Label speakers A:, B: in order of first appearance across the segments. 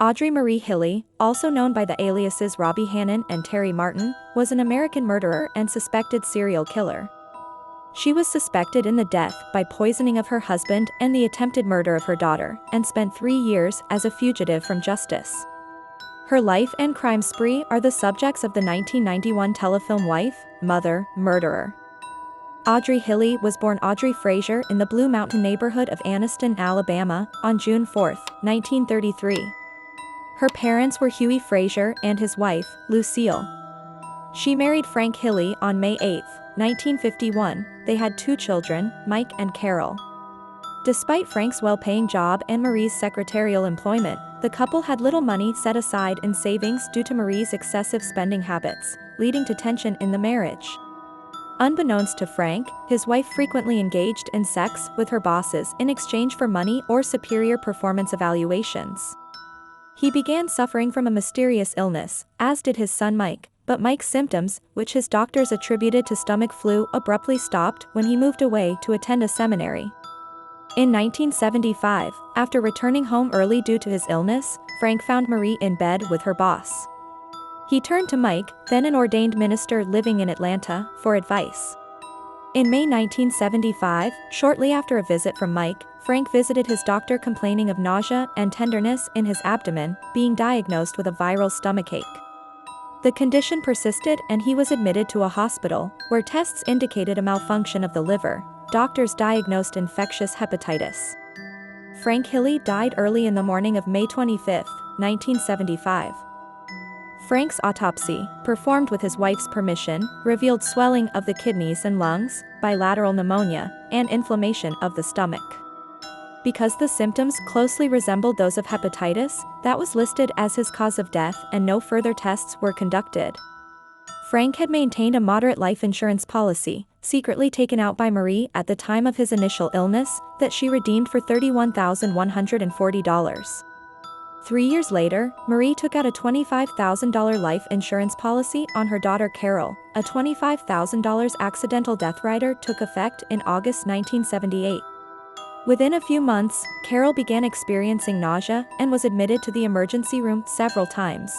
A: Audrey Marie Hilley, also known by the aliases Robbie Hannon and Terry Martin, was an American murderer and suspected serial killer. She was suspected in the death by poisoning of her husband and the attempted murder of her daughter, and spent 3 years as a fugitive from justice. Her life and crime spree are the subjects of the 1991 telefilm Wife, Mother, Murderer. Audrey Hilley was born Audrey Frazier in the Blue Mountain neighborhood of Anniston, Alabama, on June 4, 1933. Her parents were Huey Frazier and his wife, Lucille. She married Frank Hilley on May 8, 1951. They had 2 children, Mike and Carol. Despite Frank's well-paying job and Marie's secretarial employment, the couple had little money set aside in savings due to Marie's excessive spending habits, leading to tension in the marriage. Unbeknownst to Frank, his wife frequently engaged in sex with her bosses in exchange for money or superior performance evaluations. He began suffering from a mysterious illness, as did his son Mike, but Mike's symptoms, which his doctors attributed to stomach flu, abruptly stopped when he moved away to attend a seminary. In 1975, after returning home early due to his illness, Frank found Marie in bed with her boss. He turned to Mike, then an ordained minister living in Atlanta, for advice. In May 1975, shortly after a visit from Mike, Frank visited his doctor complaining of nausea and tenderness in his abdomen, being diagnosed with a viral stomachache. The condition persisted and he was admitted to a hospital, where tests indicated a malfunction of the liver. Doctors diagnosed infectious hepatitis. Frank Hilley died early in the morning of May 25, 1975. Frank's autopsy, performed with his wife's permission, revealed swelling of the kidneys and lungs, bilateral pneumonia, and inflammation of the stomach. Because the symptoms closely resembled those of hepatitis, that was listed as his cause of death and no further tests were conducted. Frank had maintained a moderate life insurance policy, secretly taken out by Marie at the time of his initial illness, that she redeemed for $31,140. 3 years later, Marie took out a $25,000 life insurance policy on her daughter Carol. A $25,000 accidental death rider took effect in August 1978. Within a few months, Carol began experiencing nausea and was admitted to the emergency room several times.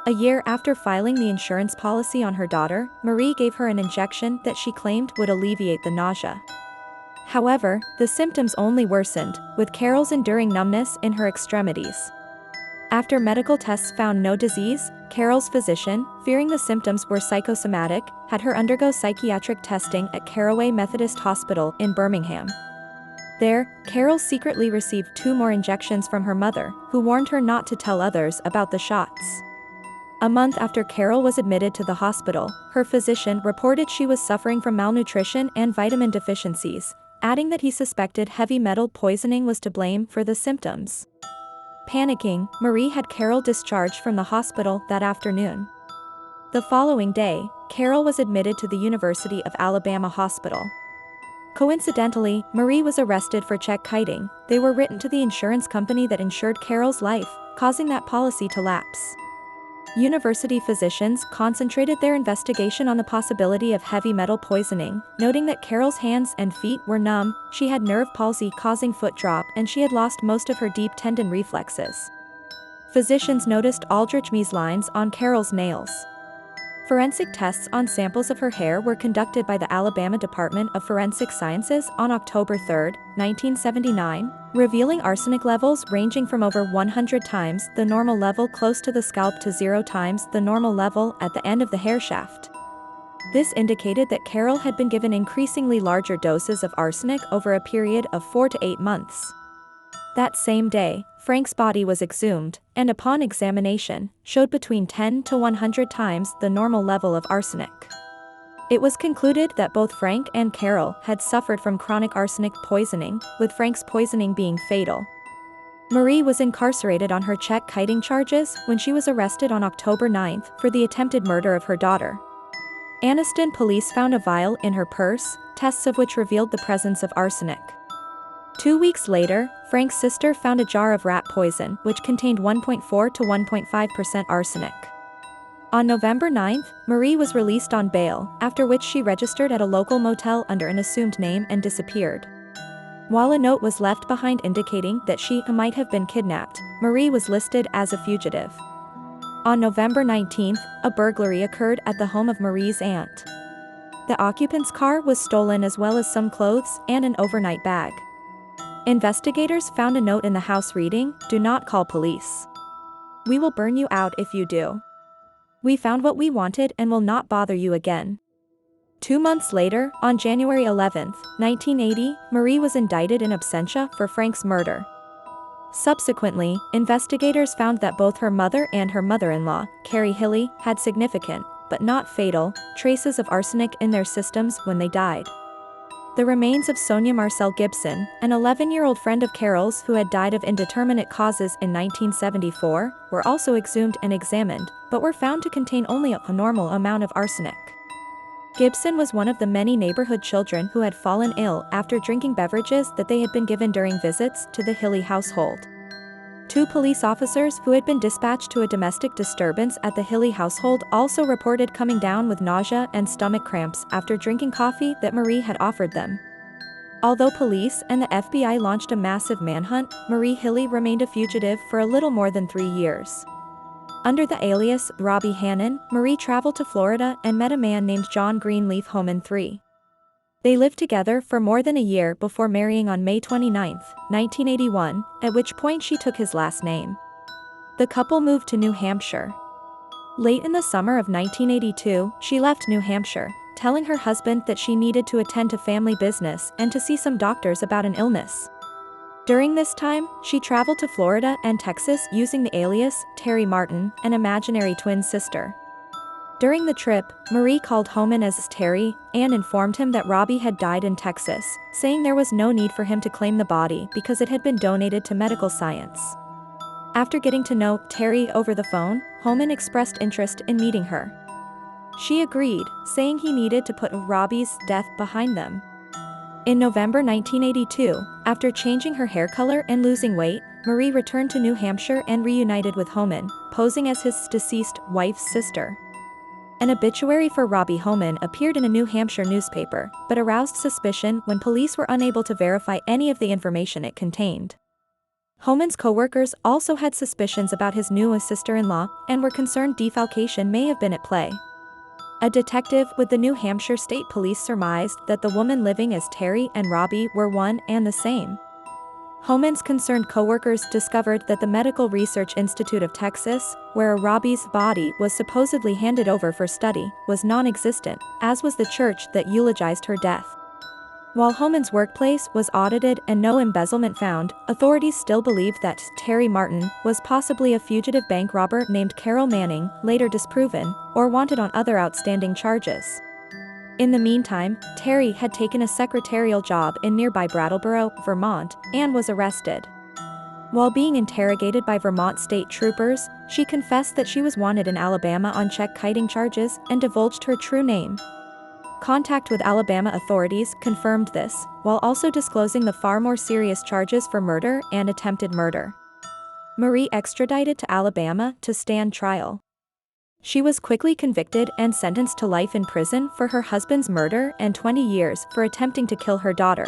A: A year after filing the insurance policy on her daughter, Marie gave her an injection that she claimed would alleviate the nausea. However, the symptoms only worsened, with Carol's enduring numbness in her extremities. After medical tests found no disease, Carol's physician, fearing the symptoms were psychosomatic, had her undergo psychiatric testing at Caraway Methodist Hospital in Birmingham. There, Carol secretly received 2 more injections from her mother, who warned her not to tell others about the shots. A month after Carol was admitted to the hospital, her physician reported she was suffering from malnutrition and vitamin deficiencies, adding that he suspected heavy metal poisoning was to blame for the symptoms. Panicking, Marie had Carol discharged from the hospital that afternoon. The following day, Carol was admitted to the University of Alabama Hospital. Coincidentally, Marie was arrested for check kiting. They were written to the insurance company that insured Carol's life, causing that policy to lapse. University physicians concentrated their investigation on the possibility of heavy metal poisoning, noting that Carol's hands and feet were numb, she had nerve palsy causing foot drop, and she had lost most of her deep tendon reflexes. Physicians noticed Aldrich lines on Carol's nails. Forensic tests on samples of her hair were conducted by the Alabama Department of Forensic Sciences on October 3, 1979, revealing arsenic levels ranging from over 100 times the normal level close to the scalp to 0 times the normal level at the end of the hair shaft. This indicated that Carol had been given increasingly larger doses of arsenic over a period of 4 to 8 months. That same day, Frank's body was exhumed, and upon examination, showed between 10 to 100 times the normal level of arsenic. It was concluded that both Frank and Carol had suffered from chronic arsenic poisoning, with Frank's poisoning being fatal. Marie was incarcerated on her check kiting charges when she was arrested on October 9 for the attempted murder of her daughter. Anniston police found a vial in her purse, tests of which revealed the presence of arsenic. 2 weeks later, Frank's sister found a jar of rat poison which contained 1.4 to 1.5% arsenic. On November 9, Marie was released on bail, after which she registered at a local motel under an assumed name and disappeared. While a note was left behind indicating that she might have been kidnapped, Marie was listed as a fugitive. On November 19, a burglary occurred at the home of Marie's aunt. The occupant's car was stolen as well as some clothes and an overnight bag. Investigators found a note in the house reading, "Do not call police. We will burn you out if you do. We found what we wanted and will not bother you again." 2 months later, on January 11, 1980, Marie was indicted in absentia for Frank's murder. Subsequently, investigators found that both her mother and her mother-in-law, Carrie Hilley, had significant, but not fatal, traces of arsenic in their systems when they died. The remains of Sonia Marcel Gibson, an 11-year-old friend of Carol's who had died of indeterminate causes in 1974, were also exhumed and examined, but were found to contain only a normal amount of arsenic. Gibson was one of the many neighborhood children who had fallen ill after drinking beverages that they had been given during visits to the Hilley household. 2 police officers who had been dispatched to a domestic disturbance at the Hilley household also reported coming down with nausea and stomach cramps after drinking coffee that Marie had offered them. Although police and the FBI launched a massive manhunt, Marie Hilley remained a fugitive for a little more than 3 years. Under the alias Robbie Hannon, Marie traveled to Florida and met a man named John Greenleaf Homan III. They lived together for more than a year before marrying on May 29, 1981, at which point she took his last name. The couple moved to New Hampshire. Late in the summer of 1982, she left New Hampshire, telling her husband that she needed to attend to family business and to see some doctors about an illness. During this time, she traveled to Florida and Texas using the alias Terry Martin, an imaginary twin sister. During the trip, Marie called Homan as Terry and informed him that Robbie had died in Texas, saying there was no need for him to claim the body because it had been donated to medical science. After getting to know Terry over the phone, Homan expressed interest in meeting her. She agreed, saying he needed to put Robbie's death behind them. In November 1982, after changing her hair color and losing weight, Marie returned to New Hampshire and reunited with Homan, posing as his deceased wife's sister. An obituary for Robbie Homan appeared in a New Hampshire newspaper, but aroused suspicion when police were unable to verify any of the information it contained. Homan's co-workers also had suspicions about his newest sister-in-law and were concerned defalcation may have been at play. A detective with the New Hampshire State Police surmised that the woman living as Terry and Robbie were one and the same. Homan's concerned co-workers discovered that the Medical Research Institute of Texas, where Robbie's body was supposedly handed over for study, was non-existent, as was the church that eulogized her death. While Homan's workplace was audited and no embezzlement found, authorities still believed that Terry Martin was possibly a fugitive bank robber named Carol Manning, later disproven, or wanted on other outstanding charges. In the meantime, Terry had taken a secretarial job in nearby Brattleboro, Vermont, and was arrested. While being interrogated by Vermont state troopers, she confessed that she was wanted in Alabama on check-kiting charges and divulged her true name. Contact with Alabama authorities confirmed this, while also disclosing the far more serious charges for murder and attempted murder. Marie extradited to Alabama to stand trial. She was quickly convicted and sentenced to life in prison for her husband's murder and 20 years for attempting to kill her daughter.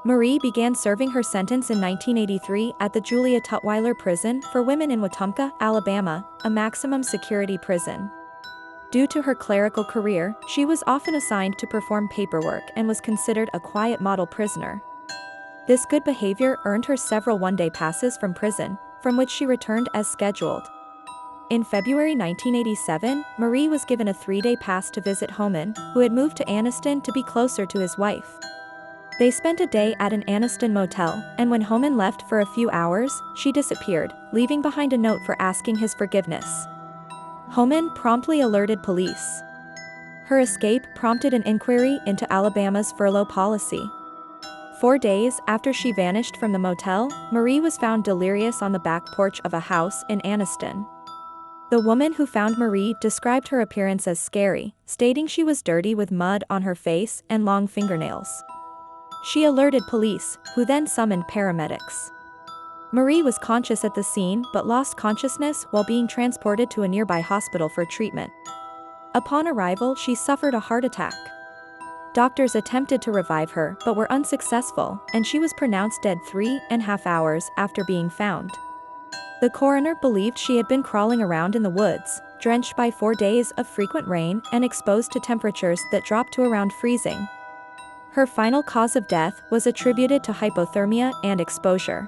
A: Marie began serving her sentence in 1983 at the Julia Tutwiler Prison for Women in Wetumpka, Alabama, a maximum security prison. Due to her clerical career, she was often assigned to perform paperwork and was considered a quiet model prisoner. This good behavior earned her several one-day passes from prison, from which she returned as scheduled. In February 1987, Marie was given a 3-day pass to visit Homan, who had moved to Anniston to be closer to his wife. They spent a day at an Anniston motel, and when Homan left for a few hours, she disappeared, leaving behind a note for asking his forgiveness. Homan promptly alerted police. Her escape prompted an inquiry into Alabama's furlough policy. 4 days after she vanished from the motel, Marie was found delirious on the back porch of a house in Anniston. The woman who found Marie described her appearance as scary, stating she was dirty with mud on her face and long fingernails. She alerted police, who then summoned paramedics. Marie was conscious at the scene but lost consciousness while being transported to a nearby hospital for treatment. Upon arrival, she suffered a heart attack. Doctors attempted to revive her but were unsuccessful, and she was pronounced dead 3.5 hours after being found. The coroner believed she had been crawling around in the woods, drenched by 4 days of frequent rain and exposed to temperatures that dropped to around freezing. Her final cause of death was attributed to hypothermia and exposure.